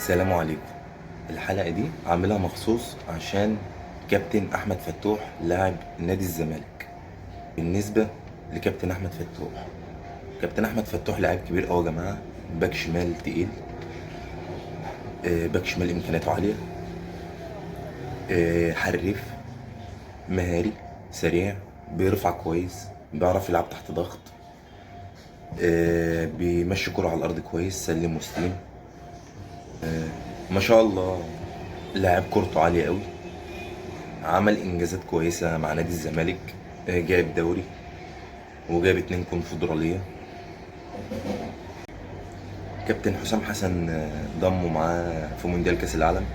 السلام عليكم. الحلقة دي عاملها مخصوص عشان كابتن أحمد فتوح لاعب نادي الزمالك. بالنسبة لكابتن أحمد فتوح، كابتن أحمد فتوح لاعب كبير أوي يا جماعة. باك شمال تقيل، باك شمال إمكانياته عالية، حريف، مهاري، سريع، بيرفع كويس، بيعرف يلعب تحت ضغط، بيمشي كرة على الأرض كويس، سلم وستيم. ما شاء الله، لاعب كورته عالية أوي. عمل انجازات كويسه مع نادي الزمالك، جايب دوري وجايب 2 كونفدراليه. كابتن حسام حسن ضمه معاه في مونديال كاس العالم،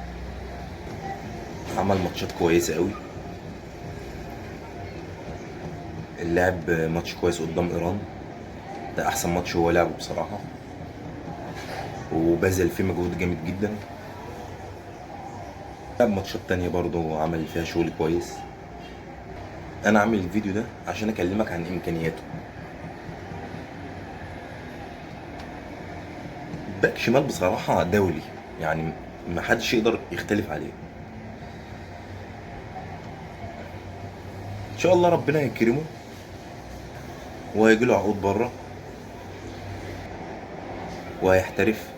عمل ماتشات كويسه قوي. لعب ماتش كويس قدام ايران، ده احسن ماتش هو لعبه بصراحه، وبذل فيه مجهود جامد جدا. لعب ماتشات تانية برضه عمل فيها شغل كويس. انا عامل الفيديو ده عشان اكلمك عن امكانياته. باك شمال بصراحه دولي، يعني محدش يقدر يختلف عليه. ان شاء الله ربنا يكرمه وهيجي له عقود بره وهيحترف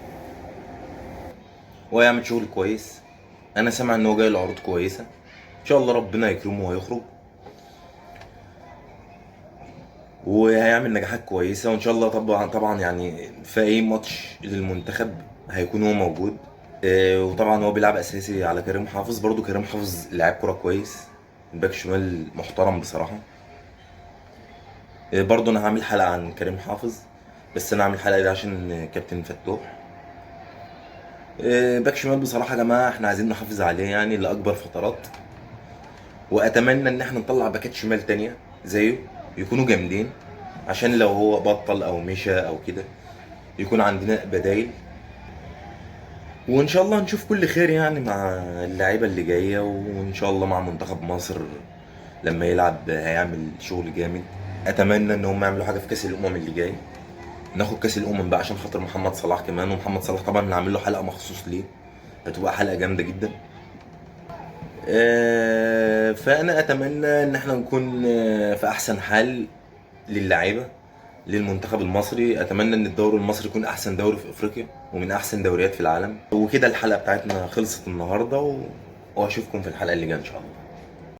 وهيعمل شغل كويس. انا سامع ان هو جاي له عروض كويسه، ان شاء الله ربنا يكرمه وهيخرج وهيعمل نجاحات كويسه. وان شاء الله طبعا يعني في اي ماتش للمنتخب هيكون هو موجود. وطبعا هو بيلعب اساسي على كريم حافظ. برضو كريم حافظ لاعب كوره كويس، باك شمال محترم بصراحه. برضو انا هعمل حلقه عن كريم حافظ، بس انا هعمل الحلقه دي عشان كابتن فتوح. باك شمال بصراحه يا جماعه احنا عايزين نحافظ عليه يعني لاكبر فترات، واتمنى ان احنا نطلع باكات شمال تانية زيه يكونوا جامدين، عشان لو هو بطل او مشى او كده يكون عندنا بدايل. وان شاء الله نشوف كل خير يعني مع اللعيبه اللي جايه، وان شاء الله مع منتخب مصر لما يلعب هيعمل شغل جامد. اتمنى ان هم يعملوا حاجه في كاس الامم اللي جاي، ناخد كاس الامم بقى عشان خاطر محمد صلاح كمان. ومحمد صلاح طبعا نعمل له حلقه مخصوص ليه، هتبقى حلقه جامده جدا. فانا اتمنى ان احنا نكون في احسن حال للعيبه، للمنتخب المصري. اتمنى ان الدوري المصري يكون احسن دوري في افريقيا ومن احسن دوريات في العالم. وكده الحلقه بتاعتنا خلصت النهارده واشوفكم في الحلقه اللي جايه ان شاء الله.